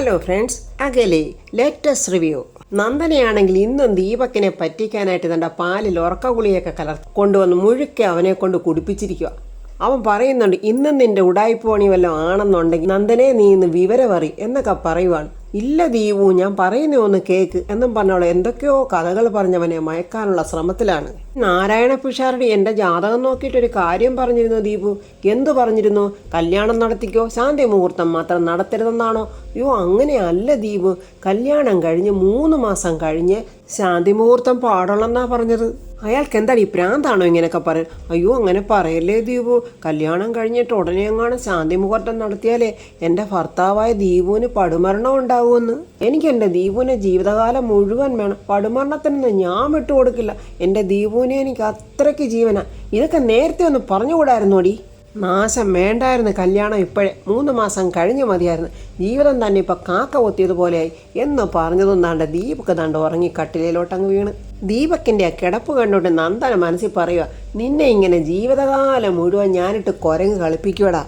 Hello friends, അകലെ latest review. നന്ദനയാണെങ്കിൽ ഇന്നും ദീപക്കിനെ പറ്റിക്കാനായിട്ട് തൻ്റെ പാലിൽ ഉറക്ക ഗുളിയൊക്കെ കൊണ്ടുവന്ന് മുഴുക്കെ അവനെ കൊണ്ട് കുടിപ്പിച്ചിരിക്കുക. അവൻ പറയുന്നുണ്ട്, ഇന്നും നിന്റെ ഉടായ്പ പണി വല്ലതും ആണെന്നുണ്ടെങ്കിൽ നന്ദനെ നീ ഇന്ന് വിവരമറി എന്നൊക്കെ പറയുവാണ്. ഇല്ല ദീപു, ഞാൻ പറയുന്ന ഒന്ന് കേക്ക് എന്നും പറഞ്ഞവളെ എന്തൊക്കെയോ കഥകൾ പറഞ്ഞവനെ മയക്കാനുള്ള ശ്രമത്തിലാണ്. നാരായണ പിഷാരടി എൻ്റെ ജാതകം നോക്കിയിട്ടൊരു കാര്യം പറഞ്ഞിരുന്നു ദീപു. എന്തു പറഞ്ഞിരുന്നു? കല്യാണം നടത്തിക്കോ, ശാന്തി മുഹൂർത്തം മാത്രം നടത്തരുതെന്നാണോ? അയ്യോ, അങ്ങനെയല്ല ദീപു, കല്യാണം കഴിഞ്ഞ് 3 മാസം കഴിഞ്ഞ് ശാന്തി മുഹൂർത്തം പാടുള്ളെന്നാ പറഞ്ഞത്. അയാൾക്ക് എന്താണ് ഈ പ്രാന്താണോ ഇങ്ങനെയൊക്കെ പറയും? അയ്യോ, അങ്ങനെ പറയല്ലേ ദീപു. കല്യാണം കഴിഞ്ഞിട്ട് ഉടനെ എങ്ങാണ് ശാന്തി മുഹൂർത്തം നടത്തിയാലേ എൻ്റെ ഭർത്താവായ ദീപുവിന് പടുമരണം ഉണ്ടാവുമെന്ന്. എനിക്ക് എൻ്റെ ദീപുവിനെ ജീവിതകാലം മുഴുവൻ വേണം. പടുമരണത്തിനൊന്നും ഞാൻ വിട്ടുകൊടുക്കില്ല. എൻ്റെ ദീപുവിനെ എനിക്ക് അത്രയ്ക്ക് ജീവനാ. ഇതൊക്കെ നേരത്തെ ഒന്ന് പറഞ്ഞുകൂടായിരുന്നോടി? നാശം വേണ്ടായിരുന്നു കല്യാണം ഇപ്പോഴേ, 3 മാസം കഴിഞ്ഞ് മതിയായിരുന്നു. ജീവിതം തന്നെ ഇപ്പം കാക്ക കൊത്തിയതുപോലെയായി എന്ന് പറഞ്ഞതും താണ്ട ദീപക്ക് താണ്ട് ഉറങ്ങി കട്ടിലോട്ടങ്ങ് വീണ്. ദീപക്കിൻ്റെ ആ കിടപ്പ് കണ്ടോട്ട് നന്ദന മനസ്സിൽ പറയുക, നിന്നെ ഇങ്ങനെ ജീവിതകാലം മുഴുവൻ ഞാനിട്ട് കുരങ്ങ് കളിപ്പിക്കുവടാ.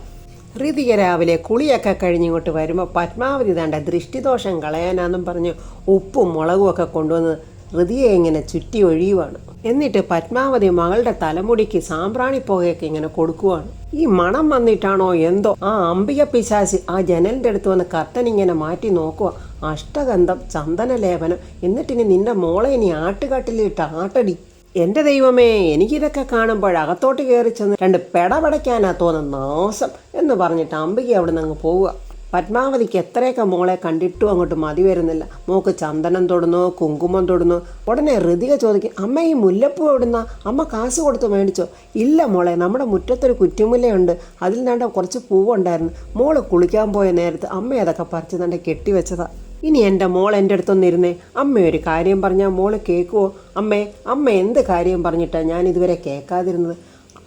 ഋതിക രാവിലെ കുളിയൊക്കെ കഴിഞ്ഞിങ്ങോട്ട് വരുമ്പോൾ പത്മാവതി താണ്ട ദൃഷ്ടിദോഷം കളയാനാന്നും പറഞ്ഞ് ഉപ്പും മുളകും ഒക്കെ കൊണ്ടുവന്ന് ഋതിയെ ഇങ്ങനെ ചുറ്റി ഒഴിയുവാണ്. എന്നിട്ട് പത്മാവതി മകളുടെ തലമുടിക്ക് സാമ്പ്രാണി പുകയൊക്കെ ഇങ്ങനെ കൊടുക്കുവാണ്. ഈ മണം വന്നിട്ടാണോ എന്തോ ആ അംബിക പിശാച് ആ ജനലിൻ്റെ അടുത്ത് വന്ന് കർട്ടൻ ഇങ്ങനെ മാറ്റി നോക്കുക. അഷ്ടഗന്ധം, ചന്ദനലേപനം. എന്നിട്ടിനി നിന്റെ മോളെ ഇനി ആട്ടുകാട്ടിലിട്ട് ആട്ടടി. എൻ്റെ ദൈവമേ, എനിക്കിതൊക്കെ കാണുമ്പോൾ അകത്തോട്ട് കയറി ചെന്ന് 2 പെടപടയ്ക്കാനാ തോന്നുന്ന നാശം എന്ന് പറഞ്ഞിട്ട് അംബിക അവിടെ നിന്ന് അങ്ങ് പോവുക. പത്മാവതിക്ക് എത്രയൊക്കെ മോളെ കണ്ടിട്ടും അങ്ങോട്ട് മതി വരുന്നില്ല. മോക്ക് ചന്ദനം തൊടുന്നു, കുങ്കുമം തൊടുന്നു. ഉടനെ ഋതിക ചോദിക്കും, അമ്മ ഈ മുല്ലപ്പൂ എവിടുന്ന? അമ്മ കാശ് കൊടുത്ത് മേടിച്ചോ? ഇല്ല മോളെ, നമ്മുടെ മുറ്റത്തൊരു കുറ്റിമുല്ലയുണ്ട്, അതിൽ നിന്നാണ്ട് കുറച്ച് പൂവുണ്ടായിരുന്നു. മോള് കുളിക്കാൻ പോയ നേരത്ത് അമ്മ അതൊക്കെ പറിച്ച് തന്നെ കെട്ടിവെച്ചതാ. ഇനി എൻ്റെ മോൾ എൻ്റെ അടുത്തൊന്നിരുന്നേ. അമ്മ ഒരു കാര്യം പറഞ്ഞാൽ മോള് കേൾക്കുമോ? അമ്മ എന്ത് കാര്യം പറഞ്ഞിട്ടാണ് ഞാൻ ഇതുവരെ കേൾക്കാതിരുന്നത്?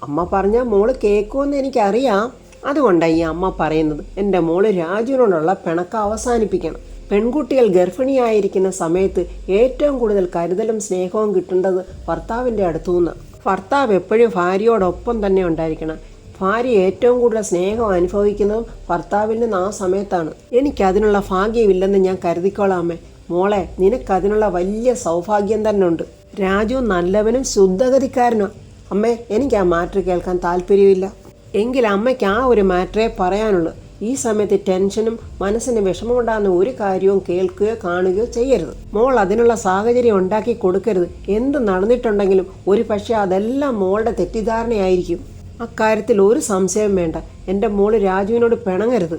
അമ്മ പറഞ്ഞാൽ മോള് കേൾക്കുമെന്ന് എനിക്കറിയാം. അതുകൊണ്ടാണ് ഈ അമ്മ പറയുന്നത്, എൻ്റെ മോള് രാജുവിനോടുള്ള പിണക്കം അവസാനിപ്പിക്കണം. പെൺകുട്ടികൾ ഗർഭിണിയായിരിക്കുന്ന സമയത്ത് ഏറ്റവും കൂടുതൽ കരുതലും സ്നേഹവും കിട്ടേണ്ടത് ഭർത്താവിൻ്റെ അടുത്തുനിന്ന്. ഭർത്താവ് എപ്പോഴും ഭാര്യയോടൊപ്പം തന്നെ ഉണ്ടായിരിക്കണം. ഭാര്യ ഏറ്റവും കൂടുതൽ സ്നേഹം അനുഭവിക്കുന്നതും ഭർത്താവിൽ നിന്ന് ആ സമയത്താണ്. എനിക്കതിനുള്ള ഭാഗ്യമില്ലെന്ന് ഞാൻ കരുതിക്കോളാം അമ്മേ. മോളെ, നിനക്കതിനുള്ള വലിയ സൗഭാഗ്യം തന്നെ ഉണ്ട്. രാജു നല്ലവനും ശുദ്ധഗതിക്കാരനോ? അമ്മേ, എനിക്ക് ആ മാറ്റർ കേൾക്കാൻ താല്പര്യമില്ല. എങ്കിൽ അമ്മയ്ക്ക് ആ ഒരു മാറ്ററേ പറയാനുള്ളൂ. ഈ സമയത്ത് ടെൻഷനും മനസ്സിന് വിഷമമുണ്ടാകുന്ന ഒരു കാര്യവും കേൾക്കുകയോ കാണുകയോ ചെയ്യരുത്. മോൾ അതിനുള്ള സാഹചര്യം ഉണ്ടാക്കി കൊടുക്കരുത്. എന്ത് നടന്നിട്ടുണ്ടെങ്കിലും ഒരു പക്ഷേ അതെല്ലാം മോളുടെ തെറ്റിദ്ധാരണയായിരിക്കും. അക്കാര്യത്തിൽ ഒരു സംശയം വേണ്ട. എൻ്റെ മോള് രാജുവിനോട് പിണങ്ങരുത്.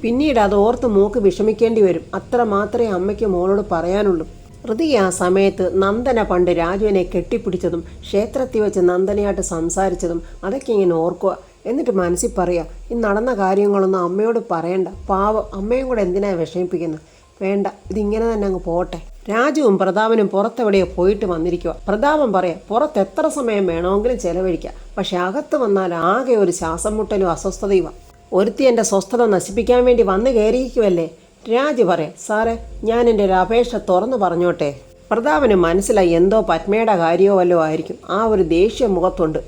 പിന്നീട് അത് ഓർത്ത് മോക്ക് വിഷമിക്കേണ്ടി വരും. അത്ര മാത്രമേ അമ്മയ്ക്ക് മോളോട് പറയാനുള്ളൂ. ഋതിക ആ സമയത്ത് നന്ദന പണ്ട് രാജുവിനെ കെട്ടിപ്പിടിച്ചതും ക്ഷേത്രത്തിൽ വെച്ച് നന്ദനയായിട്ട് സംസാരിച്ചതും അതൊക്കെ ഇങ്ങനെ ഓർക്കുക. എന്നിട്ട് മനസ്സിൽ പറയുക, ഈ നടന്ന കാര്യങ്ങളൊന്നും അമ്മയോട് പറയണ്ട. പാവം, അമ്മയും കൂടെ എന്തിനാ വിഷമിപ്പിക്കുന്നത്? വേണ്ട, ഇതിങ്ങനെ തന്നെ അങ്ങ് പോട്ടെ. രാജുവും പ്രതാപനും പുറത്തെവിടെയോ പോയിട്ട് വന്നിരിക്കുക. പ്രതാപൻ പറയാം, പുറത്ത് എത്ര സമയം വേണമെങ്കിലും ചെലവഴിക്കാം, പക്ഷെ അകത്ത് വന്നാൽ ആകെ ഒരു ശ്വാസം മുട്ടലും അസ്വസ്ഥതയുമാണ്. ഒരുത്തി എൻ്റെ സ്വസ്ഥത നശിപ്പിക്കാൻ വേണ്ടി വന്നു കയറിയിരിക്കുമല്ലേ. രാജു പറയാം, സാറേ, ഞാൻ എൻ്റെ ഒരു അപേക്ഷ തുറന്നു പറഞ്ഞോട്ടെ. പ്രതാപന് മനസ്സിലായി എന്തോ പത്മയുടെ കാര്യമോ വല്ലോ ആയിരിക്കും. ആ ഒരു ദേഷ്യ മുഖത്തുണ്ട്.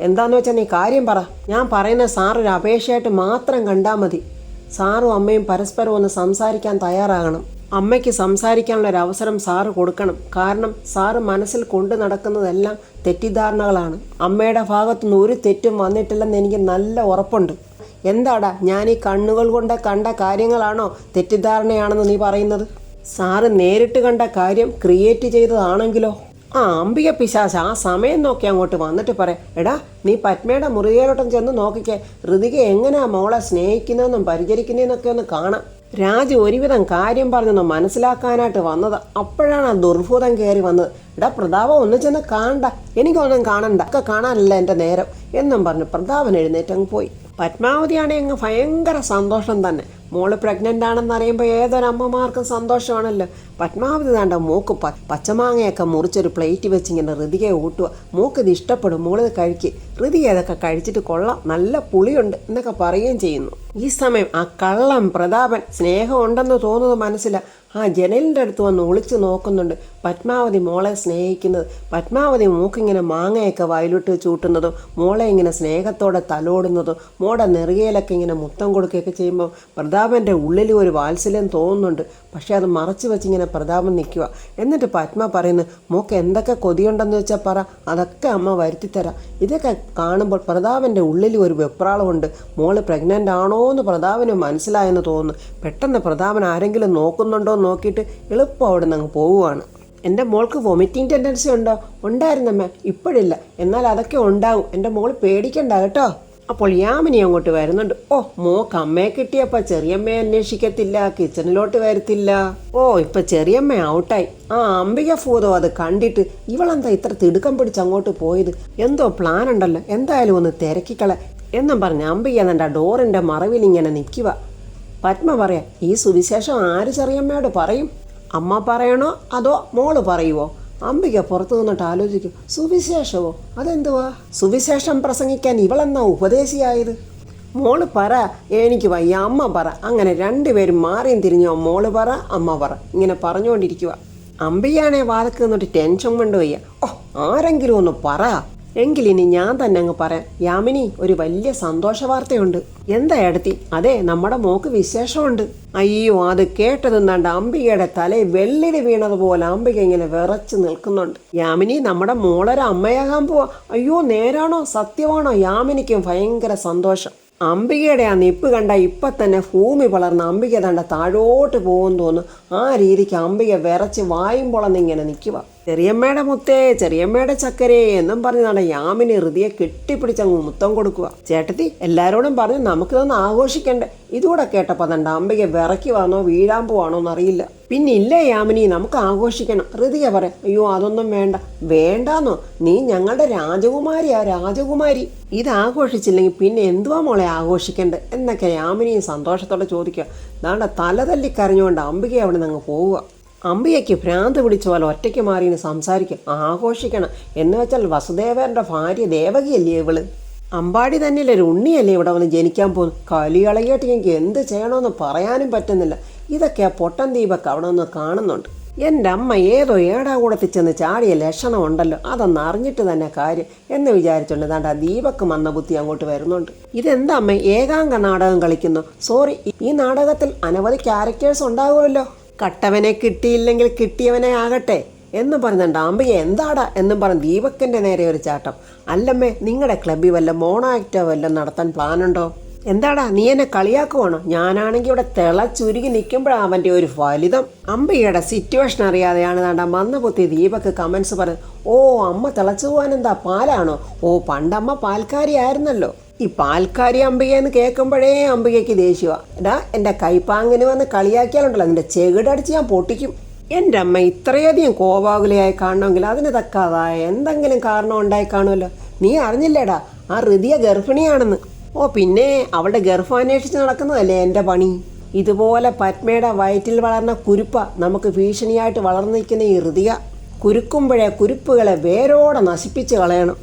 എന്താന്ന് വെച്ചാൽ നീ കാര്യം പറ. ഞാൻ പറയുന്ന സാറൊരു അപേക്ഷയായിട്ട് മാത്രം കണ്ടാൽ മതി. സാറും അമ്മയും പരസ്പരം ഒന്ന് സംസാരിക്കാൻ തയ്യാറാകണം. അമ്മയ്ക്ക് സംസാരിക്കാനുള്ളൊരു അവസരം സാറ് കൊടുക്കണം. കാരണം സാറ് മനസ്സിൽ കൊണ്ടു നടക്കുന്നതെല്ലാം തെറ്റിദ്ധാരണകളാണ്. അമ്മയുടെ ഭാഗത്തുനിന്ന് ഒരു തെറ്റും വന്നിട്ടില്ലെന്ന് എനിക്ക് നല്ല ഉറപ്പുണ്ട്. എന്താടാ, ഞാൻ ഈ കണ്ണുകൾ കൊണ്ട് കണ്ട കാര്യങ്ങളാണോ തെറ്റിദ്ധാരണയാണെന്ന് നീ പറയുന്നത്? സാറ് നേരിട്ട് കണ്ട കാര്യം ക്രിയേറ്റ് ചെയ്തതാണെങ്കിലോ? അംബിക പിശാച് ആ സമയം നോക്കി അങ്ങോട്ട് വന്നിട്ട് പറയാം, എടാ നീ പത്മയുടെ മുറിയിലോട്ടം ചെന്ന് നോക്കിക്കേ. ഋതിക എങ്ങനെയാ മോളെ സ്നേഹിക്കുന്നതെന്നും പരിചരിക്കുന്നതെന്നൊക്കെ ഒന്ന് കാണാം. രാജു ഒരുവിധം കാര്യം പറഞ്ഞൊന്ന് മനസ്സിലാക്കാനായിട്ട് വന്നത്. അപ്പോഴാണ് ആ ദുർഭൂതം കയറി വന്നത്. എടാ പ്രതാപം, ഒന്ന് ചെന്ന് കാണണ്ട. എനിക്കൊന്നും കാണണ്ട, ഒക്കെ കാണാനല്ല എൻ്റെ നേരം എന്നും പറഞ്ഞു പ്രതാപൻ എഴുന്നേറ്റങ്ങ് പോയി. പത്മാവതിയാണെങ്കിൽ അങ്ങ് ഭയങ്കര സന്തോഷം തന്നെ. മോള് പ്രഗ്നൻ്റ് ആണെന്ന് അറിയുമ്പോൾ ഏതൊരമ്മമാർക്കും സന്തോഷമാണല്ലോ. പത്മാവതി താണ്ട മൂക്ക് പച്ചമാങ്ങയൊക്കെ മുറിച്ചൊരു പ്ലേറ്റ് വെച്ച് ഇങ്ങനെ ഋതികയെ ഊട്ടുക. മൂക്കിത് ഇഷ്ടപ്പെടും, മോളിത് കഴിക്കുക. ഋതിക അതൊക്കെ കഴിച്ചിട്ട് കൊള്ളാം, നല്ല പുളിയുണ്ട് എന്നൊക്കെ പറയുകയും ചെയ്യുന്നു. ഈ സമയം ആ കള്ളം പ്രതാപൻ സ്നേഹമുണ്ടെന്ന് തോന്നുന്നത് മനസ്സിലാ. ജനലിൻ്റെ അടുത്ത് വന്ന് ഒളിച്ച് നോക്കുന്നുണ്ട് പത്മാവതി മോളെ സ്നേഹിക്കുന്നത്. പത്മാവതി മൂക്കിങ്ങനെ മാങ്ങയൊക്കെ വയലിട്ട് ചൂട്ടുന്നതും മോളെ ഇങ്ങനെ സ്നേഹത്തോടെ തലോടുന്നതും മോടെ നെറുകയിലൊക്കെ ഇങ്ങനെ മുത്തം കൊടുക്കുകയൊക്കെ ചെയ്യുമ്പോൾ പ്രതാപൻ്റെ ഉള്ളിൽ ഒരു വാത്സല്യം തോന്നുന്നുണ്ട്. പക്ഷെ അത് മറച്ചു വെച്ചിങ്ങനെ പ്രതാപൻ നിൽക്കുക. എന്നിട്ട് പത്മ പറയുന്നു, മോക്ക് എന്തൊക്കെ കൊതിയുണ്ടെന്ന് വെച്ചാൽ പറ, അതൊക്കെ അമ്മ വരുത്തിത്തരാം. ഇതൊക്കെ കാണുമ്പോൾ പ്രതാപൻ്റെ ഉള്ളിൽ ഒരു വെപ്രാളമുണ്ട്. മോള് പ്രഗ്നൻ്റ് ആണോ എന്ന് പ്രതാപന് മനസ്സിലായെന്ന് തോന്നുന്നു. പെട്ടെന്ന് പ്രതാപൻ ആരെങ്കിലും നോക്കുന്നുണ്ടോ എന്ന് നോക്കിയിട്ട് എളുപ്പം അവിടെ നിന്ന് അങ്ങ് പോവുകയാണ്. എൻ്റെ മോൾക്ക് വൊമിറ്റിംഗ് ടെൻഡൻസി ഉണ്ടോ? ഉണ്ടായിരുന്നമ്മ, ഇപ്പോഴില്ല, എന്നാൽ അതൊക്കെ ഉണ്ടാവും. എൻ്റെ മോൾ പേടിക്കണ്ട കേട്ടോ. അപ്പോൾ യാമിനി അങ്ങോട്ട് വരുന്നുണ്ട്. ഓ, മോക്ക് അമ്മയെ കിട്ടിയപ്പോൾ ചെറിയമ്മയെ അന്വേഷിക്കത്തില്ല, കിച്ചണിലോട്ട് വരത്തില്ല. ഓ, ഇപ്പം ചെറിയമ്മ ഔട്ടായി. ആ അംബിക ഭൂതോ അത് കണ്ടിട്ട് ഇവളെന്താ ഇത്ര തിടുക്കം പിടിച്ച് അങ്ങോട്ട് പോയത്? എന്തോ പ്ലാൻ ഉണ്ടല്ലോ, എന്തായാലും ഒന്ന് തിരക്കിക്കള എന്നും പറഞ്ഞ് അംബിക എൻ്റെ ഡോറിൻ്റെ മറവിൽ ഇങ്ങനെ നിൽക്കുക. പത്മ പറയാം, ഈ സുവിശേഷം ആര് ചെറിയമ്മയോട് പറയും? അമ്മ പറയണോ അതോ മോള് പറയുവോ? അംബിക പുറത്തു നിന്നിട്ട് ആലോചിക്കും. സുവിശേഷമോ? അതെന്തുവാ? സുവിശേഷം പ്രസംഗിക്കാൻ ഇവളെന്നാ ഉപദേശിയായത്? മോള് പറ, എനിക്ക് വയ്യ, അമ്മ പറ. അങ്ങനെ രണ്ടുപേരും മാറിയും തിരിഞ്ഞോ, മോള് പറ അമ്മ പറ, ഇങ്ങനെ പറഞ്ഞുകൊണ്ടിരിക്കുക. അംബികയാണെ വാതക്ക് നിന്നിട്ട് ടെൻഷൻ കൊണ്ട് വയ്യ. ഓ, ആരെങ്കിലും ഒന്ന് പറ. എങ്കിലിനി ഞാൻ തന്നെ അങ്ങ് പറയാം. യാമിനി, ഒരു വലിയ സന്തോഷ വാർത്തയുണ്ട്. എന്താ ഏടത്തി? അതെ, നമ്മുടെ മോക്ക് വിശേഷമുണ്ട്. അയ്യോ, അത് കേട്ടതെന്നാണ്ട് അംബികയുടെ തലയിൽ വെള്ളിടി വീണതുപോലെ അംബിക ഇങ്ങനെ വിറച്ച് നിൽക്കുന്നുണ്ട്. യാമിനി, നമ്മുടെ മോളൊരു അമ്മയാകാൻ പോവാ. അയ്യോ, നേരാണോ സത്യമാണോ? യാമിനിക്കും ഭയങ്കര സന്തോഷം. അംബികയുടെ ആ നിപ്പ് കണ്ട ഇപ്പം തന്നെ ഭൂമി വളർന്ന അംബിക തണ്ട താഴോട്ട് പോകും തോന്നുന്നു. ആ രീതിക്ക് അംബിക വിറച്ച് വായും പൊളന്നിങ്ങനെ നിൽക്കുക. ചെറിയമ്മയുടെ മുത്തേ, ചെറിയമ്മയുടെ ചക്കരേ എന്നും പറഞ്ഞ് നട യാമിനി ഹൃദയെ കെട്ടിപ്പിടിച്ചങ്ങ് മുത്തം കൊടുക്കുക. ചേട്ടത്തി, എല്ലാവരോടും പറഞ്ഞ് നമുക്കിതൊന്ന് ആഘോഷിക്കണ്ടേ? ഇതുകൂടെ കേട്ടപ്പോൾ തണ്ട അംബിക വിറയ്ക്കുവാണോ വീഴാൻ പോവാണോ എന്നറിയില്ല. പിന്നെ ഇല്ലേ യാമിനി, നമുക്ക് ആഘോഷിക്കണം. ഹൃതിക പറയാം, അയ്യോ അതൊന്നും വേണ്ട. വേണ്ടാന്നോ? നീ ഞങ്ങളുടെ രാജകുമാരിയാ, രാജകുമാരി. ഇത് ആഘോഷിച്ചില്ലെങ്കിൽ പിന്നെ എന്തുവാ മോളെ ആഘോഷിക്കണ്ടേ എന്നൊക്കെ യാമിനിയും സന്തോഷത്തോടെ ചോദിക്കുക. ദാണ്ട തല തല്ലിക്കരഞ്ഞുകൊണ്ട് അംബിക അവിടെ നിന്ന് അങ്ങ് പോവുക. അംബികയ്ക്ക് ഭ്രാന്ത് പിടിച്ച പോലെ ഒറ്റയ്ക്ക് മാറിയെന്ന് സംസാരിക്കും. ആഘോഷിക്കണം എന്ന് വെച്ചാൽ വസുദേവന്റെ ഭാര്യ ദേവകിയല്ലേ ഇവള്? അമ്പാടി തന്നെയല്ലേ ഒരു ഉണ്ണിയല്ലേ ഇവിടെ വന്ന് ജനിക്കാൻ പോകുന്നു? കലികളയായിട്ട് എനിക്ക് എന്ത് ചെയ്യണമെന്ന് പറയാനും പറ്റുന്നില്ല. ഇതൊക്കെ ആ പൊട്ടൻ ദീപക്ക് അവിടെ നിന്ന് കാണുന്നുണ്ട്. എൻ്റെ അമ്മ ഏതോ ഏടാകൂടത്തിൽ ചെന്ന് ചാടിയ ലക്ഷണം ഉണ്ടല്ലോ, അതൊന്ന് അറിഞ്ഞിട്ട് തന്നെ കാര്യം എന്ന് വിചാരിച്ചുകൊണ്ട് ദാണ്ട ദീപക്ക് മന്ദബുദ്ധി അങ്ങോട്ട് വരുന്നുണ്ട്. ഇതെന്താ അമ്മ ഏകാംഗ നാടകം കളിക്കുന്നു? സോറി, ഈ നാടകത്തിൽ അനവധി ക്യാരക്ടേഴ്സ് ഉണ്ടാകുമല്ലോ. കട്ടവനെ കിട്ടിയില്ലെങ്കിൽ കിട്ടിയവനെ ആകട്ടെ എന്ന് പറഞ്ഞിട്ടുണ്ട്. അംബിക എന്താടാ എന്നും പറഞ്ഞ് ദീപക്കിൻ്റെ നേരെ ഒരു ചാട്ടം. അല്ലമ്മേ, നിങ്ങളുടെ ക്ലബ്ബിൽ വല്ല മോണോ ആക്റ്റോ വല്ലതും നടത്താൻ പ്ലാനുണ്ടോ? എന്താടാ നീ എന്നെ കളിയാക്കുവാണോ? ഞാനാണെങ്കിൽ ഇവിടെ തിളച്ചുരുകി നിൽക്കുമ്പോഴാണ് അവൻ്റെ ഒരു ഫലിതം. അംബികയുടെ സിറ്റുവേഷൻ അറിയാതെയാണ് താണ്ട മന്ദബുദ്ധി ദീപക്ക് കമൻസ് പറഞ്ഞത്. ഓ, അമ്മ തിളച്ചു പോകാൻ എന്താ പാലാണോ? ഓ, പണ്ടമ്മ പാൽക്കാരി ആയിരുന്നല്ലോ. ഈ പാൽക്കാരി അംബികയെന്ന് കേൾക്കുമ്പോഴേ അംബികയ്ക്ക് ദേഷ്യമാണ്. എടാ, എൻ്റെ കൈപ്പാങ്ങിന് വന്ന് കളിയാക്കിയാലുണ്ടല്ലോ നിൻ്റെ ചെകിടടിച്ച് ഞാൻ പൊട്ടിക്കും. എൻ്റെ അമ്മ ഇത്രയധികം കോപാകുലയായി കാണണമെങ്കിൽ അതിന് തക്കാതായ എന്തെങ്കിലും കാരണം ഉണ്ടായി കാണുമല്ലോ. നീ അറിഞ്ഞില്ലേടാ ആ ഹൃദയ ഗർഭിണിയാണെന്ന്? ഓ, പിന്നെ അവളുടെ ഗർഭം അന്വേഷിച്ച് നടക്കുന്നതല്ലേ എൻ്റെ പണി. ഇതുപോലെ പത്മയുടെ വയറ്റിൽ വളർന്ന കുരുപ്പ നമുക്ക് ഭീഷണിയായിട്ട് വളർന്നു നിൽക്കുന്ന ഈ ഹൃദയ. കുരുക്കുമ്പോഴേ കുരുപ്പുകളെ വേരോടെ നശിപ്പിച്ച് കളയണം.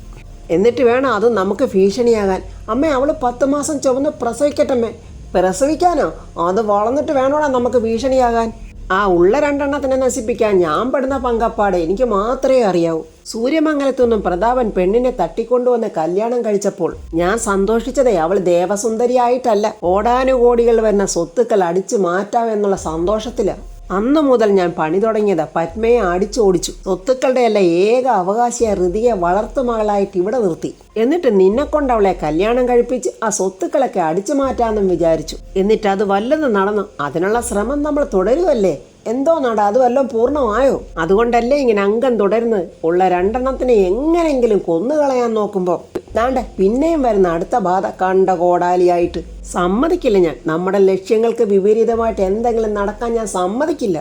എന്നിട്ട് വേണം അത് നമുക്ക് ഭീഷണിയാകാൻ. അമ്മേ, അവൾ 10 മാസം ചുവന്ന് പ്രസവിക്കട്ടമ്മേ. പ്രസവിക്കാനോ? അത് വളർന്നിട്ട് വേണോടാ നമുക്ക് ഭീഷണിയാകാൻ. ആ ഉള്ള 2 എണ്ണത്തിനെ നശിപ്പിക്കാൻ ഞാൻ പെടുന്ന പങ്കപ്പാട് എനിക്ക് മാത്രമേ അറിയാവൂ. സൂര്യമംഗലത്തുനിന്നും പ്രതാപൻ പെണ്ണിനെ തട്ടിക്കൊണ്ടുവന്ന് കല്യാണം കഴിച്ചപ്പോൾ ഞാൻ സന്തോഷിച്ചതേ അവൾ ദേവസുന്ദരിയായിട്ടല്ല, കോടാനുകോടികൾ വരുന്ന സ്വത്തുക്കൾ അടിച്ചു മാറ്റാമെന്നുള്ള സന്തോഷത്തിലാണ്. അന്നു മുതൽ ഞാൻ പണി തുടങ്ങിയത് പത്മയെ അടിച്ചോടിച്ചു. സ്വത്തുക്കളുടെ അല്ല ഏക അവകാശിയെ ഹൃതിയെ വളർത്തുമകളായിട്ട് ഇവിടെ നിർത്തി. എന്നിട്ട് നിന്നെ കൊണ്ട് അവളെ കല്യാണം കഴിപ്പിച്ച് ആ സ്വത്തുക്കളൊക്കെ അടിച്ചു മാറ്റാമെന്നും വിചാരിച്ചു. എന്നിട്ട് അത് വല്ലതും നടന്നു. അതിനുള്ള ശ്രമം നമ്മൾ തുടരുമല്ലേ? എന്തോ നട, അത് വല്ലതും പൂർണ്ണമായോ? അതുകൊണ്ടല്ലേ ഇങ്ങനെ അംഗം തുടരുന്നത്. ഉള്ള 2 എണ്ണത്തിനെ എങ്ങനെയെങ്കിലും കൊന്നുകളയാൻ നോക്കുമ്പോൾ ദാണ്ടെ പിന്നെയും വരുന്ന അടുത്ത ബാധ കണ്ട കോടാലിയായിട്ട്. സമ്മതിക്കില്ല ഞാൻ. നമ്മുടെ ലക്ഷ്യങ്ങൾക്ക് വിപരീതമായിട്ട് എന്തെങ്കിലും നടക്കാൻ ഞാൻ സമ്മതിക്കില്ല.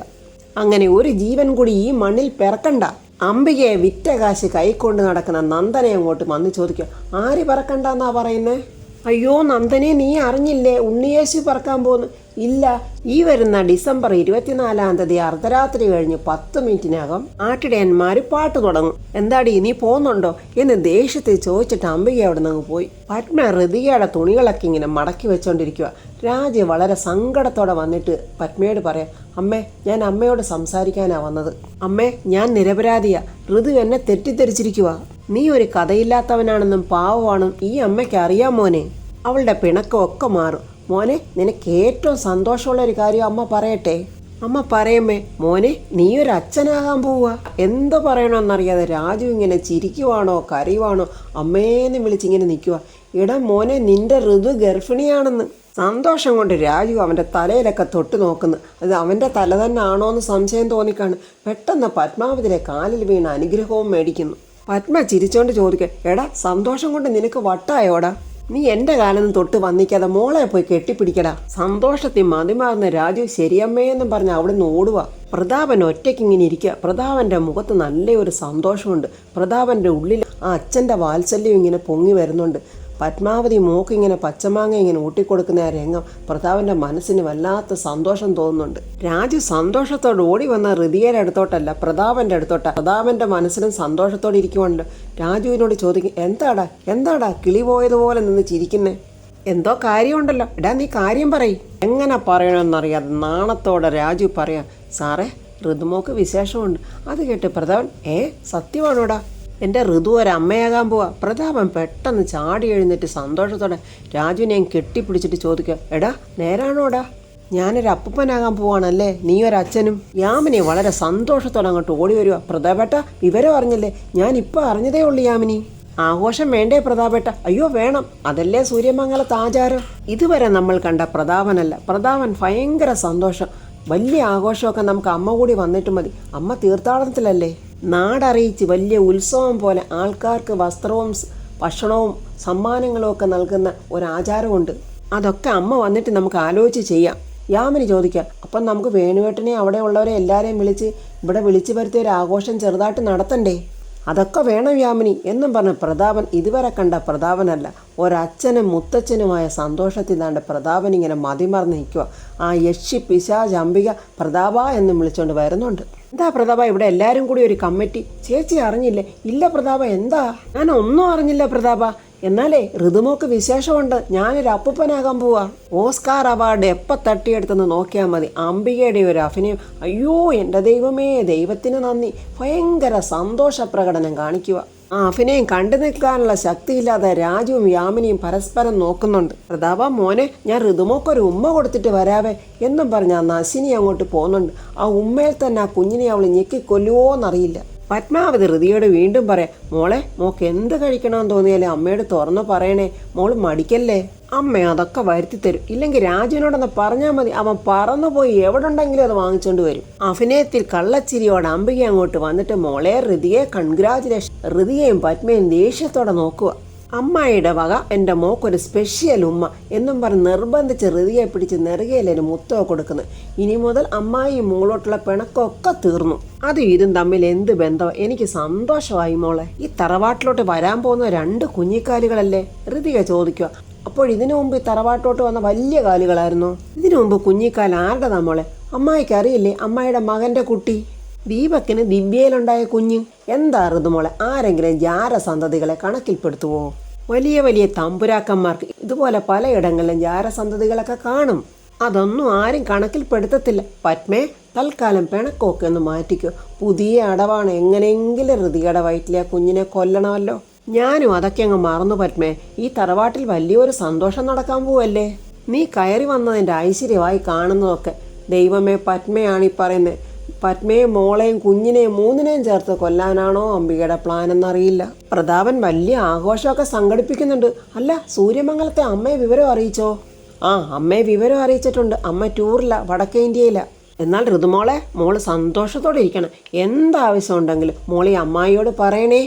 അങ്ങനെ ഒരു ജീവൻ കൂടി ഈ മണ്ണിൽ പിറക്കണ്ട. അംബികയെ വിറ്റ കാശ് കൈക്കൊണ്ട് നടക്കുന്ന നന്ദനെ അങ്ങോട്ട് വന്ന് ചോദിക്കുക. ആര് പിറക്കണ്ടെന്നാ പറയുന്നേ? അയ്യോ നന്ദനെ, നീ അറിഞ്ഞില്ലേ ഉണ്ണിയേശു പറക്കാൻ പോകുന്നു? ഇല്ല, ഈ വരുന്ന ഡിസംബർ 24-ാം തീയതി അർദ്ധരാത്രി കഴിഞ്ഞ് 10 മിനിറ്റിനകം ആട്ടിടയന്മാർ പാട്ട് തുടങ്ങും. എന്താടി നീ പോകുന്നുണ്ടോ എന്ന് ദേഷ്യത്തിൽ ചോദിച്ചിട്ട് അംബിക അവിടെ നിന്ന് പോയി. പത്മ ഹൃതികയുടെ തുണികളൊക്കെ ഇങ്ങനെ മടക്കി വെച്ചോണ്ടിരിക്കുക. രാജ വളരെ സങ്കടത്തോടെ വന്നിട്ട് പത്മയോട് പറയാം, അമ്മേ, ഞാൻ അമ്മയോട് സംസാരിക്കാനാ വന്നത്. അമ്മേ, ഞാൻ നിരപരാധിയാ. ഋതു എന്നെ തെറ്റിദ്ധരിച്ചിരിക്കുക. നീ ഒരു കഥയില്ലാത്തവനാണെന്നും പാവമാണെന്നും ഈ അമ്മയ്ക്ക് അറിയാം മോനെ. അവളുടെ പിണക്കമൊക്കെ മാറും. മോനെ നിനക്ക് ഏറ്റവും സന്തോഷമുള്ളൊരു കാര്യം അമ്മ പറയട്ടെ. അമ്മ പറയമ്മേ. മോനെ നീ ഒരു അച്ഛനാകാൻ പോവുക. എന്തോ പറയണമെന്നറിയാതെ രാജു ഇങ്ങനെ ചിരിക്കുവാണോ കരയുവാണോ അമ്മേന്ന് വിളിച്ചിങ്ങനെ നിൽക്കുക. ഇടാ മോനെ നിന്റെ ഋതു ഗർഭിണിയാണെന്ന്. സന്തോഷം കൊണ്ട് രാജു അവൻ്റെ തലയിലൊക്കെ തൊട്ട് നോക്കുന്നു. അത് അവൻ്റെ തല തന്നെ ആണോ എന്ന് സംശയം തോന്നിക്കാണ്. പെട്ടെന്ന് പത്മാവതിയുടെ കാലിൽ വീണ് അനുഗ്രഹവും മേടിക്കുന്നു. പത്മ ചിരിച്ചോണ്ട് ചോദിക്കുക, എടാ സന്തോഷം കൊണ്ട് നിനക്ക് വട്ടായോടാ? നീ എൻ്റെ കാലം തൊട്ട് വന്നിക്കാതെ മോളെ പോയി കെട്ടിപ്പിടിക്കടാ. സന്തോഷത്തിൽ മതിമാറുന്ന രാജു ശരിയമ്മയെന്നും പറഞ്ഞ് അവിടെ നിന്ന് ഓടുക. പ്രതാപൻ ഒറ്റയ്ക്കിങ്ങനെ ഇരിക്കുക. പ്രതാപൻ്റെ മുഖത്ത് നല്ലൊരു സന്തോഷമുണ്ട്. പ്രതാപൻ്റെ ഉള്ളിൽ ആ അച്ഛൻ്റെ വാത്സല്യം ഇങ്ങനെ പൊങ്ങി വരുന്നുണ്ട്. പത്മാവതി മോക്കിങ്ങനെ പച്ചമാങ്ങ ഇങ്ങനെ ഊട്ടിക്കൊടുക്കുന്ന ആ രംഗം പ്രതാപൻ്റെ മനസ്സിന് വല്ലാത്ത സന്തോഷം തോന്നുന്നുണ്ട്. രാജു സന്തോഷത്തോടെ ഓടി വന്ന ഋതികയുടെ അടുത്തോട്ടല്ല, പ്രതാപൻ്റെ അടുത്തോട്ടാണ്. പ്രതാപൻ്റെ മനസ്സിലും സന്തോഷത്തോടെ ഇരിക്കുവാണല്ലോ. രാജുവിനോട് ചോദിക്കും, എന്താടാ കിളി പോയതുപോലെ നിന്ന് ചിരിക്കുന്നേ? എന്തോ കാര്യമുണ്ടല്ലോ. എടാ നീ കാര്യം പറയും. എങ്ങനെ പറയണമെന്നറിയാതെ നാണത്തോടെ രാജു പറയാം, സാറേ ഋതുമോക്ക് വിശേഷമുണ്ട്. അത് കേട്ട് പ്രതാപൻ, സത്യമാണോടാ? എൻ്റെ ഋതു ഒരമ്മയാകാൻ പോവാ. പ്രതാപൻ പെട്ടെന്ന് ചാടി എഴുന്നേറ്റ് സന്തോഷത്തോടെ രാജുവിനെ കെട്ടിപ്പിടിച്ചിട്ട് ചോദിക്കുക, എടാ നേരാണോടാ? ഞാനൊരു അപ്പൂപ്പനാകാൻ പോവാണല്ലേ, നീ ഒരച്ഛനും? യാമിനി വളരെ സന്തോഷത്തോടെ അങ്ങോട്ട് ഓടി വരിക. പ്രതാപേട്ട വിവരം അറിഞ്ഞില്ലേ? ഞാനിപ്പോൾ അറിഞ്ഞതേ ഉള്ളൂ യാമിനി. ആഘോഷം വേണ്ടേ പ്രതാപേട്ട? അയ്യോ വേണം, അതല്ലേ സൂര്യമംഗലത്ത് ആചാരം. ഇതുവരെ നമ്മൾ കണ്ട പ്രതാപനല്ല. പ്രതാപൻ ഭയങ്കര സന്തോഷം. വലിയ ആഘോഷമൊക്കെ നമുക്ക് അമ്മ കൂടി വന്നിട്ട് മതി. അമ്മ തീർത്ഥാടനത്തിലല്ലേ. നാടറിയിച്ച് വലിയ ഉത്സവം പോലെ ആൾക്കാർക്ക് വസ്ത്രവും ഭക്ഷണവും സമ്മാനങ്ങളും ഒക്കെ നൽകുന്ന ഒരാചാരമുണ്ട്. അതൊക്കെ അമ്മ വന്നിട്ട് നമുക്ക് ആലോചിച്ച് ചെയ്യാം. യാമിനി ചോദിക്കാം, അപ്പം നമുക്ക് വേണുവേട്ടനെ അവിടെ ഉള്ളവരെ എല്ലാവരെയും ഇവിടെ വിളിച്ചു വരുത്തിയ ഒരു ആഘോഷം ചെറുതായിട്ട് നടത്തണ്ടേ? അതൊക്കെ വേണം യാമിനി എന്നും പറഞ്ഞ പ്രതാപൻ ഇതുവരെ കണ്ട പ്രതാപനല്ല. ഒരച്ഛനും മുത്തച്ഛനുമായ സന്തോഷത്തിൽ താണ്ട് പ്രതാപൻ ഇങ്ങനെ മതിമറന്ന് നിൽക്കുക. ആ യക്ഷി പിശാച് അംബിക പ്രതാപ എന്ന് വിളിച്ചുകൊണ്ട് വരുന്നുണ്ട്. എന്താ പ്രതാപ ഇവിടെ എല്ലാവരും കൂടി ഒരു കമ്മിറ്റി? ചേച്ചി അറിഞ്ഞില്ലേ? ഇല്ല പ്രതാപ, എന്താ? ഞാൻ ഒന്നും അറിഞ്ഞില്ല പ്രതാപ. എന്നാലേ ഋതുമോക്ക് വിശേഷമുണ്ട്. ഞാനൊരു അപ്പൂപ്പനാകാൻ പോവാ. ഓസ്കാർ അവാർഡ് എപ്പോൾ തട്ടിയെടുത്തെന്ന് നോക്കിയാൽ മതി. അംബികയുടെ ഒരു അഭിനയം, അയ്യോ എൻ്റെ ദൈവമേ, ദൈവത്തിന് നന്ദി. ഭയങ്കര സന്തോഷ പ്രകടനം കാണിക്കുക. ആ അഭിനയം കണ്ടു നിൽക്കാനുള്ള ശക്തിയില്ലാതെ രാജുവും യാമിനിയും പരസ്പരം നോക്കുന്നുണ്ട്. പ്രതാപ മോനെ, ഞാൻ ഋതുമോക്കൊരു ഉമ്മ കൊടുത്തിട്ട് വരാവേ എന്നും പറഞ്ഞ് ആ നശിനി അങ്ങോട്ട് പോകുന്നുണ്ട്. ആ ഉമ്മയിൽ തന്നെ ആ കുഞ്ഞിനെ അവൾ ഞെക്കിക്കൊല്ലുവോന്നറിയില്ല. പത്മാവതി ഋതിയോട് വീണ്ടും പറയാം, മോക്ക് എന്ത് കഴിക്കണമെന്ന് തോന്നിയാലേ അമ്മയോട് തുറന്നു പറയണേ, മോള് മടിക്കല്ലേ. അമ്മ അതൊക്കെ വരുത്തി തരും. ഇല്ലെങ്കിൽ രാജുവിനോടൊന്ന് പറഞ്ഞാൽ മതി, അവൻ പറന്നുപോയി എവിടെ ഉണ്ടെങ്കിലും അത് വാങ്ങിച്ചോണ്ട് വരും. അഭിനയത്തിൽ കള്ളച്ചിരിയോടെ അംബിക അങ്ങോട്ട് വന്നിട്ട്, മോളെ ഋതിയെ കൺഗ്രാജുലേഷൻ. ഋതിയെയും പത്മയും ദേഷ്യത്തോടെ നോക്കുക. അമ്മായിയുടെ വക എൻ്റെ മോക്കൊരു സ്പെഷ്യൽ ഉമ്മ എന്നും പറഞ്ഞ് നിർബന്ധിച്ച് ഋതിയെ പിടിച്ച് നെറുകയിലൊരു മുത്തോ കൊടുക്കുന്നത്. ഇനി മുതൽ അമ്മായി മോളോട്ടുള്ള പിണക്കമൊക്കെ തീർന്നു. അതും ഇതും തമ്മിൽ എന്ത് ബന്ധം? എനിക്ക് സന്തോഷമായി മോളെ. ഈ തറവാട്ടിലോട്ട് വരാൻ പോകുന്ന 2 കുഞ്ഞിക്കാലുകളല്ലേ? ഋതിക ചോദിക്കുക. അപ്പോൾ ഇതിനു മുമ്പ് ഈ തറവാട്ടിലോട്ട് വന്ന വലിയ കാലുകളായിരുന്നു. ഇതിനു മുമ്പ് കുഞ്ഞിക്കാൽ ആരുടെ നമ്മളെ? അമ്മായിക്ക് അറിയില്ലേ? അമ്മായിയുടെ മകൻ്റെ കുട്ടി ദീപക്കിന് ദിവ്യയിലുണ്ടായ കുഞ്ഞ്. എന്താ ഋതുമോളെ, ആരെങ്കിലും ജാരസന്തതികളെ കണക്കിൽപ്പെടുത്തുവോ? വലിയ വലിയ തമ്പുരാക്കന്മാർക്ക് ഇതുപോലെ പലയിടങ്ങളിലും ജാരസന്തതികളൊക്കെ കാണും. അതൊന്നും ആരും കണക്കിൽപ്പെടുത്തത്തില്ല. പത്മേ, തൽക്കാലം പിണക്കമൊക്കെ ഒന്ന് മാറ്റിക്കോ. പുതിയ അടവാണ്. എങ്ങനെയെങ്കിലും ഋതികയുടെ വയറ്റിലെ ആ കുഞ്ഞിനെ കൊല്ലണമല്ലോ. ഞാനും അതൊക്കെ അങ്ങ് മറന്നു പത്മേ. ഈ തറവാട്ടിൽ വലിയൊരു സന്തോഷം നടക്കാൻ പോവല്ലേ. നീ കയറി വന്നതിൻ്റെ ഐശ്വര്യമായി കാണുന്നതൊക്കെ. ദൈവമേ, പത്മയാണ് ഈ പറയുന്നത്. പത്മയും മോളെയും കുഞ്ഞിനെയും 3-നെയും ചേർത്ത് കൊല്ലാനാണോ അംബികയുടെ പ്ലാൻ എന്നറിയില്ല. പ്രതാപൻ വലിയ ആഘോഷമൊക്കെ സംഘടിപ്പിക്കുന്നുണ്ട്. അല്ല, സൂര്യമംഗലത്തെ അമ്മയെ വിവരം അറിയിച്ചോ? ആ, അമ്മയെ വിവരം അറിയിച്ചിട്ടുണ്ട്. അമ്മ ടൂറില്ല, വടക്കേ ഇന്ത്യയില. എന്നാൽ ഋതുമോളെ, മോള് സന്തോഷത്തോടെ ഇരിക്കണം. എന്താവശ്യം ഉണ്ടെങ്കിലും മോളി അമ്മായിയോട് പറയണേ.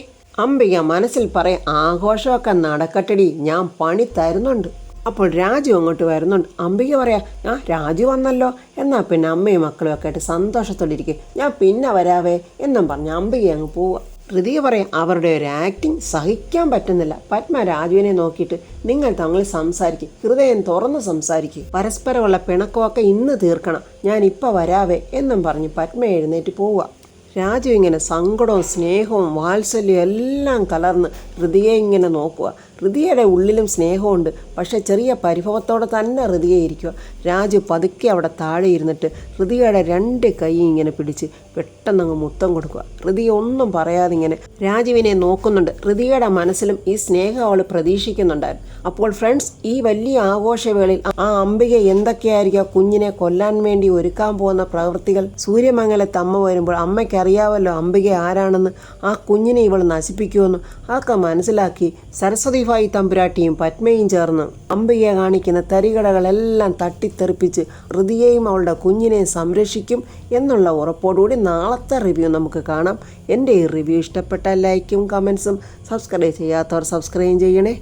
അംബിക മനസ്സിൽ പറയാം, ആഘോഷമൊക്കെ നടക്കട്ടടി, ഞാൻ പണി തരുന്നുണ്ട്. അപ്പോൾ രാജു അങ്ങോട്ട് വരുന്നുണ്ട്. അംബിക പറയാം, രാജു വന്നല്ലോ, എന്നാൽ പിന്നെ അമ്മയും മക്കളും ഒക്കെ ആയിട്ട് സന്തോഷത്തോടെ ഇരിക്കും, ഞാൻ പിന്നെ വരാവേ എന്നും പറഞ്ഞ് അംബിക അങ്ങ് പോവുക. ഋതിക പറയാം, അവരുടെ ഒരു ആക്ടിങ് സഹിക്കാൻ പറ്റുന്നില്ല. പത്മ രാജുവിനെ നോക്കിയിട്ട്, നിങ്ങൾ തമ്മിൽ സംസാരിക്കും, ഹൃദയം തുറന്ന് സംസാരിക്കും, പരസ്പരമുള്ള പിണക്കമൊക്കെ ഇന്ന് തീർക്കണം, ഞാൻ ഇപ്പം വരാവേ എന്നും പറഞ്ഞ് പത്മ എഴുന്നേറ്റ് പോവുക. രാജു ഇങ്ങനെ സങ്കടവും സ്നേഹവും വാത്സല്യവും എല്ലാം കലർന്ന് ഋതികയെ ഇങ്ങനെ നോക്കുക. ഹൃതിയുടെ ഉള്ളിലും സ്നേഹമുണ്ട്. പക്ഷേ ചെറിയ പരിഭവത്തോടെ തന്നെ ഹൃതിയെ ഇരിക്കുക. രാജു പതുക്കെ അവിടെ താഴെ ഇരുന്നിട്ട് ഹൃതിയുടെ 2 കൈ ഇങ്ങനെ പിടിച്ച് പെട്ടെന്നങ്ങ് മുത്തം കൊടുക്കുക. ഹൃതിയെ ഒന്നും പറയാതെ ഇങ്ങനെ രാജുവിനെ നോക്കുന്നുണ്ട്. ഹൃതിയുടെ മനസ്സിലും ഈ സ്നേഹം അവൾ പ്രതീക്ഷിക്കുന്നുണ്ടായിരുന്നു. അപ്പോൾ ഫ്രണ്ട്സ്, ഈ വലിയ ആഘോഷവേളയിൽ ആ അംബിക എന്തൊക്കെയായിരിക്കും കുഞ്ഞിനെ കൊല്ലാൻ വേണ്ടി ഒരുക്കാൻ പോകുന്ന പ്രവൃത്തികൾ? സൂര്യമംഗലത്ത് അമ്മ വരുമ്പോൾ അമ്മയ്ക്കറിയാവല്ലോ അംബിക ആരാണെന്ന്, ആ കുഞ്ഞിനെ ഇവൾ നശിപ്പിക്കുമെന്ന്. അതൊക്കെ മനസ്സിലാക്കി സരസ്വതിഭായി തമ്പുരാട്ടിയും പത്മയും ചേർന്ന് അംബികയെ കാണിക്കുന്ന തരികടകളെല്ലാം തട്ടിത്തെറിപ്പിച്ച് ഹൃതിയെയും അവളുടെ കുഞ്ഞിനെയും സംരക്ഷിക്കും എന്നുള്ള ഉറപ്പോടുകൂടി നാളത്തെ റിവ്യൂ നമുക്ക് കാണാം. എൻ്റെ ഈ റിവ്യൂ ഇഷ്ടപ്പെട്ടാൽ ലൈക്കും കമൻസും, സബ്സ്ക്രൈബ് ചെയ്യാത്തവർ സബ്സ്ക്രൈബ് ചെയ്യണേ.